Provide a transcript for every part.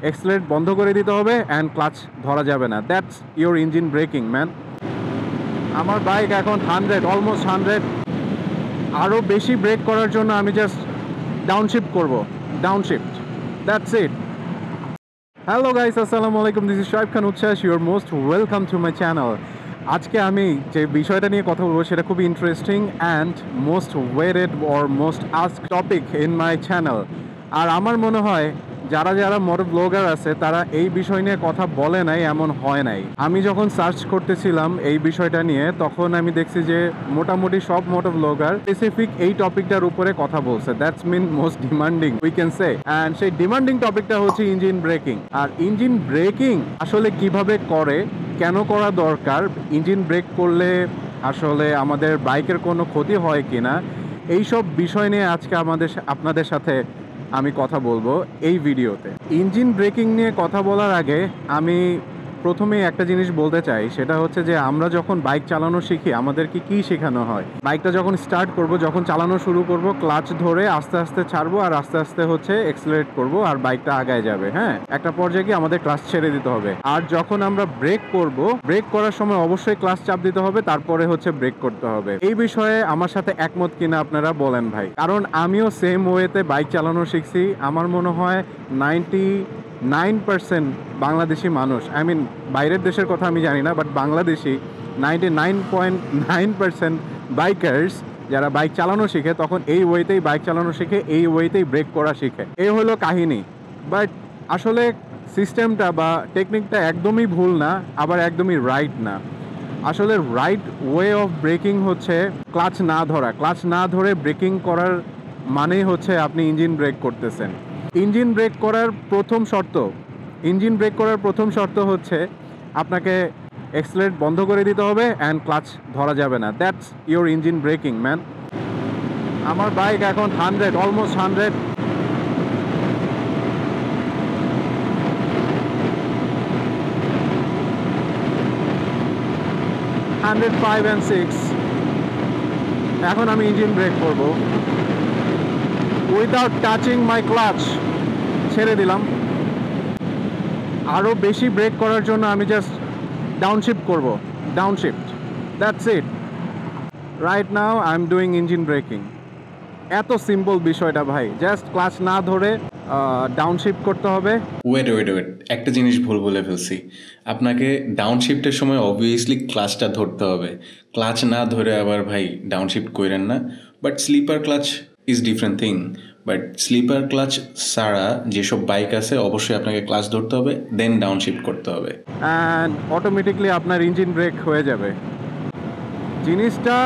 Accelerate বন্ধ করে দিতে হবে অ্যান্ড ক্লাচ ধরা যাবে না। That's your engine breaking man. আমার বাইক এখন 100, অলমোস্ট 100। আরও বেশি ব্রেক করার জন্য আমি জাস্ট ডাউনশিফট করব, downshift, that's it. Hello guys, আসসালামু আলাইকুম, দিস ইজ শোয়েব খান উচ্ছ্বাস, your most welcome to my channel. আজকে আমি যে বিষয়টা নিয়ে কথা বলবো সেটা খুবই interesting and most waited or most ask topic in my channel. আর আমার মনে হয় যারা যারা মোটর ব্লগার আছে তারা এই বিষয় নিয়ে কথা বলে নাই এমন হয় নাই। আমি যখন সার্চ করতেছিলাম এই বিষয়টা নিয়ে তখন আমি দেখছি যে মোটামুটি সব মোটর ব্লগার স্পেসিফিক এই টপিকটার উপরে কথা বলছে। That's mean most demanding we can say. And সেই ডিমান্ডিং টপিকটা হচ্ছে ইঞ্জিন ব্রেকিং। আর ইঞ্জিন ব্রেকিং আসলে কিভাবে করে, কেন করা দরকার, ইঞ্জিন ব্রেক করলে আসলে আমাদের বাইকের কোনো ক্ষতি হয় কিনা, এইসব বিষয় নিয়ে আজকে আপনাদের সাথে আমি কথা বলবো এই ভিডিওতে। ইঞ্জিন ব্রেকিং নিয়ে কথা বলার আগে আমি প্রথমেই একটা জিনিস বলতে চাই, সেটা হচ্ছে যে আমরা যখন বাইক চালানো শিখি আমাদেরকে কি শেখানো হয়। বাইকটা যখন স্টার্ট করব, যখন চালানো শুরু করব, ক্লাচ ধরে আস্তে আস্তে ছাড়বো আর আস্তে আস্তে হচ্ছে এক্সেলারেট করব আর বাইকটা আগায় যাবে। হ্যাঁ, একটা পর্যায়ে কি আমাদের ক্লাচ ছেড়ে দিতে হবে। আর যখন আমরা ব্রেক করব, ব্রেক করার সময় অবশ্যই ক্লাচ চাপ দিতে হবে, তারপরে হচ্ছে ব্রেক করতে হবে। এই বিষয়ে আমার সাথে একমত কিনা আপনারা বলেন ভাই, কারণ আমিও সেম ওয়েতে বাইক চালানো শিখছি। আমার মনে হয় 99% বাংলাদেশি মানুষ, আই মিন বাইরের দেশের কথা আমি জানি না, বাট বাংলাদেশি 99.9% বাইকার্স যারা বাইক চালানো শিখে তখন এই ওয়েতেই বাইক চালানো শিখে, এই ওয়েতেই ব্রেক করা শিখে। এই হলো কাহিনী। বাট আসলে সিস্টেমটা বা টেকনিকটা একদমই ভুল না, আবার একদমই রাইট না। আসলে রাইট ওয়ে অফ ব্রেকিং হচ্ছে ক্লাচ না ধরা। ক্লাচ না ধরে ব্রেকিং করার মানেই হচ্ছে আপনি ইঞ্জিন ব্রেক করতেছেন। ইঞ্জিন ব্রেক করার প্রথম শর্ত হচ্ছে আপনাকে এক্সেলারেট বন্ধ করে দিতে হবে অ্যান্ড ক্লাচ ধরা যাবে না। That's your engine breaking man. আমার বাইক এখন 100, অলমোস্ট 100। Hundred 5 and 6। এখন আমি ইঞ্জিন ব্রেক করব উইদাউট টাচিং মাই ক্লাচ। ছেড়ে দিলাম। আরও বেশি ব্রেক করার জন্য আমি জাস্ট ডাউনশিফট করব, downshift, that's it. Right now I am doing engine braking. এত সিম্পল বিষয়টা ভাই, জাস্ট ক্লাচ না ধরে ডাউনশিফট করতে হবে। ওয়েট, একটা জিনিস ভুল বলে ফেলছি। আপনাকে ডাউনশিফটের সময় অবভিয়াসলি ক্লাচটা ধরতে হবে। ক্লাচ না ধরে আবার ভাই ডাউনশিফট করেন না। But slipper clutch is different thing. But slipper clutch ছাড়া যেসব বাইক আছে অবশ্যই আপনাকে ক্লাচ ধরতে হবে, দেন ডাউনশিফট করতে হবে, অ্যান্ড অটোমেটিকলি আপনার ইঞ্জিন ব্রেক হয়ে যাবে। জিনিসটা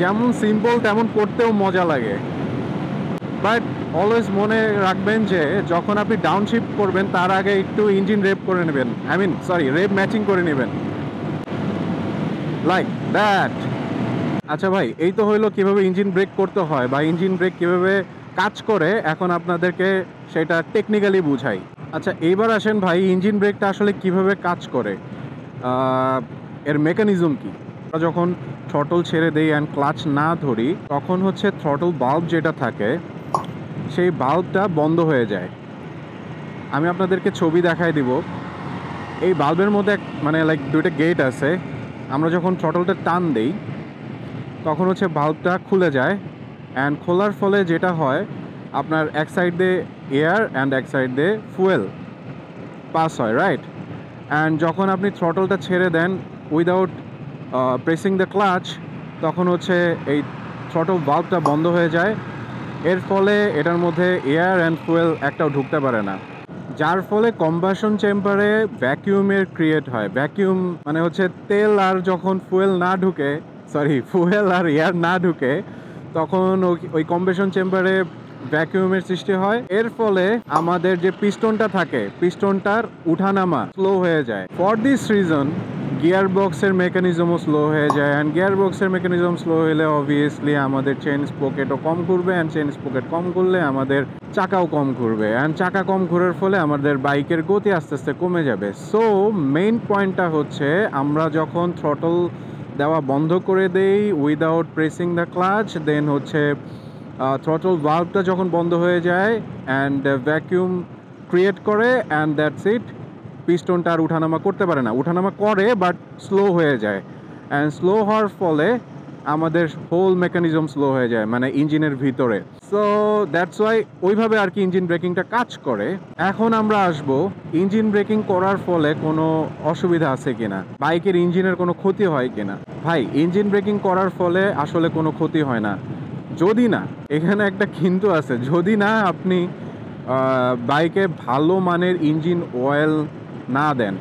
যেমন সিম্পল তেমন করতেও মজা লাগে। বাট অলওয়েজ মনে রাখবেন যে যখন আপনি ডাউনশিফট করবেন তার আগে একটু ইঞ্জিন রেপ করে নেবেন, রেপ ম্যাচিং করে নেবেন, লাইক দ্যাট। আচ্ছা ভাই, এই তো হইলো কীভাবে ইঞ্জিন ব্রেক করতে হয় বা ইঞ্জিন ব্রেক কীভাবে কাজ করে, এখন আপনাদেরকে সেটা টেকনিক্যালি বুঝাই। আচ্ছা এইবার আসেন ভাই, ইঞ্জিন ব্রেকটা আসলে কিভাবে কাজ করে, এর মেকানিজম কি। আমরা যখন থ্রটল ছেড়ে দেই অ্যান্ড ক্লাচ না ধরি তখন হচ্ছে থ্রটল বাল্ব যেটা থাকে সেই বাল্বটা বন্ধ হয়ে যায়। আমি আপনাদেরকে ছবি দেখাই দিব। এই বাল্বের মধ্যে দুইটা গেট আছে। আমরা যখন থ্রটলটা টান দেই তখন হচ্ছে বাল্বটা খুলে যায়, অ্যান্ড খোলার ফলে যেটা হয় আপনার এক সাইড দিয়ে এয়ার অ্যান্ড এক সাইড দিয়ে ফুয়েল পাস হয়, রাইট। অ্যান্ড যখন আপনি থ্রটলটা ছেড়ে দেন উইদাউট প্রেসিং দ্য ক্লাচ তখন হচ্ছে এই থ্রটল বাল্বটা বন্ধ হয়ে যায়। এর ফলে এটার মধ্যে এয়ার অ্যান্ড ফুয়েল একটাও ঢুকতে পারে না, যার ফলে কম্বাশন চেম্বারে ভ্যাকিউমের ক্রিয়েট হয়। ভ্যাকিউম মানে হচ্ছে তেল আর যখন ফুয়েল আর এয়ার না ঢুকে তখন ওই কম্বাশন চেম্বারে ভ্যাকিউমের সৃষ্টি হয়। এর ফলে আমাদের যে পিস্টনটা থাকে, পিস্টনটার উঠানামা স্লো হয়ে যায়। ফর দিস রিজন গিয়ার বক্সের মেকানিজমও স্লো হয়ে যায়, অ্যান্ড গিয়ার বক্সের মেকানিজম স্লো হলে অবভিয়াসলি আমাদের চেইন স্পকেটও কম ঘুরবে, অ্যান্ড চেইন স্পকেট কম ঘুরলে আমাদের চাকাও কম ঘুরবে, অ্যান্ড চাকা কম ঘোরার ফলে আমাদের বাইকের গতি আস্তে আস্তে কমে যাবে। সো মেইন পয়েন্টটা হচ্ছে আমরা যখন থ্রটল দেওয়া বন্ধ করে দেই উইদাউট প্রেসিং দ্য ক্লাচ, দেন হচ্ছে থ্রটল ভাল্বটা যখন বন্ধ হয়ে যায় অ্যান্ড ভ্যাকিউম ক্রিয়েট করে অ্যান্ড দ্যাটস ইট। পিস্টনটা আর উঠানামা করতে পারে না, উঠানামা করে বাট স্লো হয়ে যায়, অ্যান্ড স্লো হওয়ার ফলে আমাদের হোল মেকানিজম স্লো হয়ে যায় মানে ইঞ্জিনের ভিতরে। সো দ্যাটস ওয়াই ওইভাবে আর কি ইঞ্জিন ব্রেকিংটা কাজ করে। এখন আমরা আসবো ইঞ্জিন ব্রেকিং করার ফলে কোনো অসুবিধা আছে কিনা, বাইকের ইঞ্জিনের কোনো ক্ষতি হয় কিনা। ভাই ইঞ্জিন ব্রেকিং করার ফলে আসলে কোনো ক্ষতি হয় না, যদি না, এখানে একটা কিন্তু আছে, যদি না আপনি বাইকে ভালো মানের ইঞ্জিন অয়েল না দেন।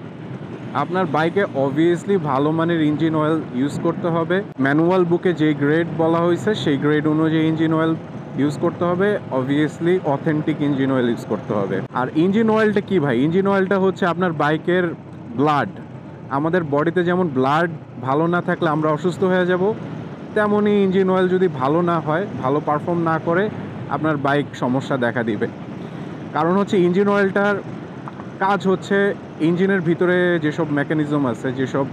আপনার বাইকে অবভিয়াসলি ভালো মানের ইঞ্জিন অয়েল ইউজ করতে হবে, ম্যানুয়াল বুকে যে গ্রেড বলা হয়েছে সেই গ্রেড অনুযায়ী ইঞ্জিন অয়েল ইউজ করতে হবে, obviously authentic engine oil use করতে হবে। আর ইঞ্জিন অয়েলটা কি ভাই, ইঞ্জিন অয়েলটা হচ্ছে আপনার বাইকের ব্লাড। আমাদের বডিতে যেমন ব্লাড ভালো না থাকলে আমরা অসুস্থ হয়ে যাব, তেমনই ইঞ্জিন অয়েল যদি ভালো না হয়, ভালো পারফর্ম না করে, আপনার বাইক সমস্যা দেখা দিবে। কারণ হচ্ছে ইঞ্জিন অয়েলটার কাজ হচ্ছে ইঞ্জিনের ভিতরে যেসব মেকানিজম আছে, যেসব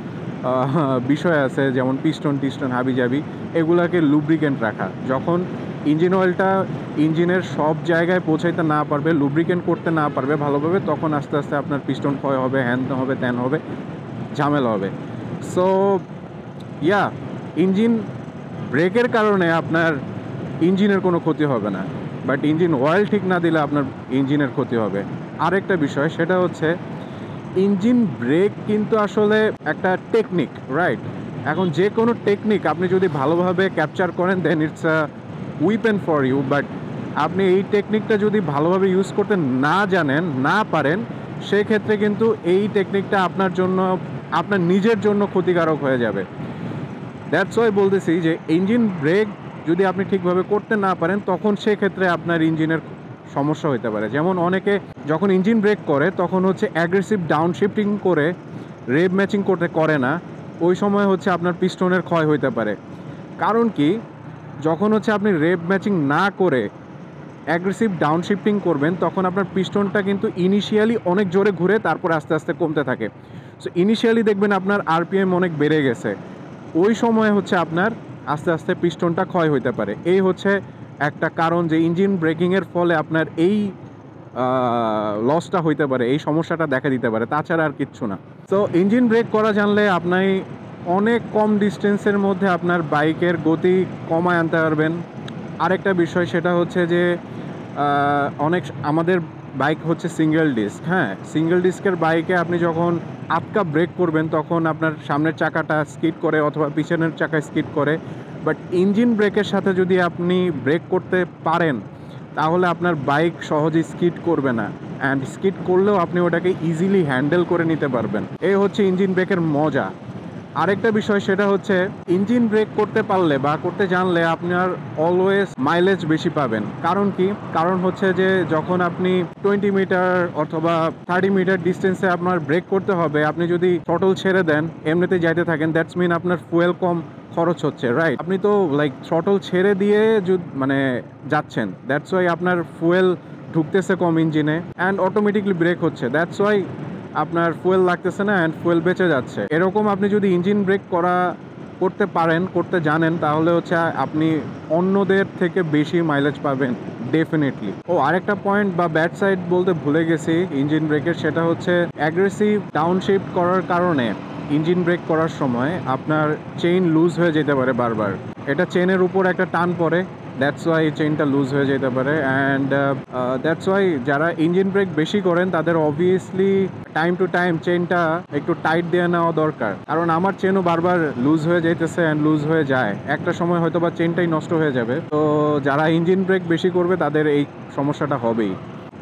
বিষয় আছে, যেমন পিস্টন টিস্টন হাবিজাবি, এগুলাকে লুব্রিকেন্ট রাখা। যখন ইঞ্জিন অয়েলটা ইঞ্জিনের সব জায়গায় পৌঁছাইতে না পারবে, লুব্রিকেন্ট করতে না পারবে ভালোভাবে, তখন আস্তে আস্তে আপনার পিস্টন ক্ষয় হবে, হ্যান হবে, ত্যান হবে, ঝামেলা হবে। সো ইয়া, ইঞ্জিন ব্রেকের কারণে আপনার ইঞ্জিনের কোনো ক্ষতি হবে না, বাট ইঞ্জিন অয়েল ঠিক না দিলে আপনার ইঞ্জিনের ক্ষতি হবে। আরেকটা বিষয় সেটা হচ্ছে ইঞ্জিন ব্রেক কিন্তু আসলে একটা টেকনিক, রাইট? এখন যে কোনো টেকনিক আপনি যদি ভালোভাবে ক্যাপচার করেন then it's a weapon for you, but আপনি এই টেকনিকটা যদি ভালোভাবে ইউজ করতে না জানেন, না পারেন, সেক্ষেত্রে কিন্তু এই টেকনিকটা আপনার জন্য, আপনার নিজের জন্য ক্ষতিকারক হয়ে যাবে। দ্যাটস ওয়াই বলতেছি যে ইঞ্জিন ব্রেক যদি আপনি ঠিকভাবে করতে না পারেন, তখন সেক্ষেত্রে আপনার ইঞ্জিনের সমস্যা হতে পারে। যেমন অনেকে যখন ইঞ্জিন ব্রেক করে তখন হচ্ছে অ্যাগ্রেসিভ ডাউন শিফটিং করে রেভ ম্যাচিং করে না, ওই সময় হচ্ছে আপনার পিস্টনের ক্ষয় হতে পারে। কারণ কি, যখন হচ্ছে আপনি রেভ ম্যাচিং না করে অ্যাগ্রেসিভ ডাউন শিফটিং করবেন, তখন আপনার পিস্টনটা কিন্তু ইনিশিয়ালি অনেক জোরে ঘুরে, তারপর আস্তে আস্তে কমতে থাকে। সো ইনিশিয়ালি দেখবেন আপনার আরপিএম অনেক বেড়ে গেছে, ওই সময় হচ্ছে আপনার আস্তে আস্তে পিস্টনটা ক্ষয় হতে পারে। এই হচ্ছে একটা কারণ যে ইঞ্জিন ব্রেকিংয়ের ফলে আপনার এই লসটা হইতে পারে, এই সমস্যাটা দেখা দিতে পারে, তাছাড়া আর কিচ্ছু না। তো ইঞ্জিন ব্রেক করা জানলে আপনি অনেক কম ডিস্টেন্সের মধ্যে আপনার বাইকের গতি কমায় আনতে পারবেন। আরেকটা বিষয় সেটা হচ্ছে যে অনেক আমাদের বাইক হচ্ছে সিঙ্গেল ডিস্ক, হ্যাঁ, সিঙ্গেল ডিস্কের বাইকে আপনি যখন আটকা ব্রেক করবেন তখন আপনার সামনের চাকাটা স্কিড করে অথবা পিছনের চাকা স্কিড করে, বাট ইঞ্জিন ব্রেকের সাথে যদি আপনি ব্রেক করতে পারেন তাহলে আপনার বাইক সহজেই স্কিড করবে না, অ্যান্ড স্কিড করলেও আপনি ওটাকে ইজিলি হ্যান্ডেল করে নিতে পারবেন। এই হচ্ছে ইঞ্জিন ব্রেকের মজা। আরেকটা বিষয় সেটা হচ্ছে ইঞ্জিন ব্রেক করতে পারলে বা করতে জানলে আপনার অলওয়েজ মাইলেজ বেশি পাবেন। কারণ কি, কারণ হচ্ছে যে যখন আপনি 20 মিটার অথবা 30 মিটার ডিস্টেন্সে আপনার ব্রেক করতে হবে, আপনি যদি থ্রটল ছেড়ে দেন এমনিতে যাইতে থাকেন, দ্যাটস মিন আপনার ফুয়েল কম খরচ হচ্ছে, রাইট? আপনি তো লাইক থ্রটল ছেড়ে দিয়ে মানে যাচ্ছেন, দ্যাটস ওয়াই আপনার ফুয়েল ঢুকতেছে কম ইঞ্জিনে অ্যান্ড অটোমেটিকলি ব্রেক হচ্ছে, দ্যাটস ওয়াই আপনার ফুয়েল লাগতেছে না অ্যান্ড ফুয়েল বেঁচে যাচ্ছে। এরকম আপনি যদি ইঞ্জিন ব্রেক করতে পারেন, করতে জানেন, তাহলে হচ্ছে আপনি অন্যদের থেকে বেশি মাইলেজ পাবেন ডেফিনেটলি। ও আরেকটা পয়েন্ট বা ব্যাড সাইড বলতে ভুলে গেছি ইঞ্জিন ব্রেকের, সেটা হচ্ছে অ্যাগ্রেসিভ ডাউন শিফট করার কারণে ইঞ্জিন ব্রেক করার সময় আপনার চেইন লুজ হয়ে যেতে পারে বারবার। এটা চেনের উপর একটা টান পড়ে, দ্যাটস ওয়াই চেইনটা লুজ হয়ে যেতে পারে। অ্যান্ড দ্যাটস ওয়াই যারা ইঞ্জিন ব্রেক বেশি করেন তাদের অবভিয়াসলি টাইম টু টাইম চেইনটা একটু টাইট দিয়ে নেওয়া দরকার। কারণ আমার চেনও বারবার লুজ হয়ে যাইতেছে অ্যান্ড লুজ হয়ে যায়, একটা সময় হয়তো বা চেইনটাই নষ্ট হয়ে যাবে। তো যারা ইঞ্জিন ব্রেক বেশি করবে তাদের এই সমস্যাটা হবেই।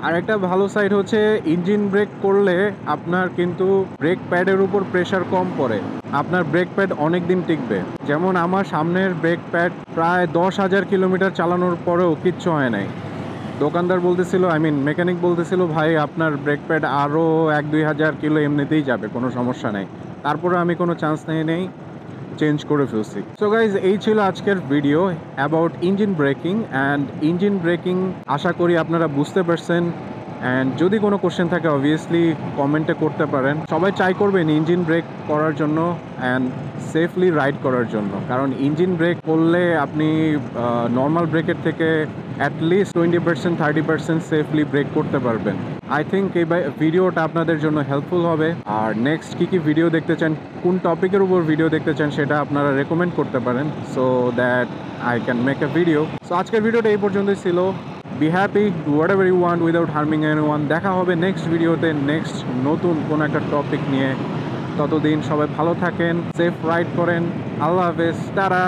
আর একটা ভালো সাইড হচ্ছে ইঞ্জিন ব্রেক করলে আপনার কিন্তু ব্রেক প্যাডের উপর প্রেশার কম পড়ে, আপনার ব্রেক প্যাড অনেক দিন টিকবে। যেমন আমার সামনের ব্রেক প্যাড প্রায় 10,000 কিলোমিটার চালানোর পরেও কিচ্ছু হয় নাই। দোকানদার বলতেছিল, মেকানিক বলতেছিল, ভাই আপনার ব্রেক প্যাড আরও 1-2 হাজার কিলো এমনিতেই যাবে, কোনো সমস্যা নেই। তারপরে আমি কোনো চান্স নেই চেঞ্জ করে ফেলছি। সো গাইজ, এই ছিল আজকের video about engine braking and engine braking. আশা করি আপনারা বুঝতে পারছেন অ্যান্ড যদি কোনো কোশ্চেন থাকে অবভিয়াসলি কমেন্টে করতে পারেন। সবাই ট্রাই করবেন ইঞ্জিন ব্রেক করার জন্য অ্যান্ড সেফলি রাইড করার জন্য, কারণ ইঞ্জিন ব্রেক করলে আপনি নর্মাল ব্রেকের থেকে অ্যাটলিস্ট 20% 30% সেফলি ব্রেক করতে পারবেন। আই থিঙ্ক এই ভিডিওটা আপনাদের জন্য হেল্পফুল হবে। আর নেক্সট কী ভিডিও দেখতে চান, কোন টপিকের উপর ভিডিও দেখতে চান সেটা আপনারা রেকমেন্ড করতে পারেন, so that I can make a video. So আজকের ভিডিওটা এই পর্যন্তই ছিল। Be happy, do whatever you want without harming anyone. দেখা হবে নেক্সট ভিডিওতে নেক্সট নতুন কোনো একটা টপিক নিয়ে। ততদিন সবাই ভালো থাকেন, সেফ রাইড করেন। আল্লাহ হাফেজ, টাটা।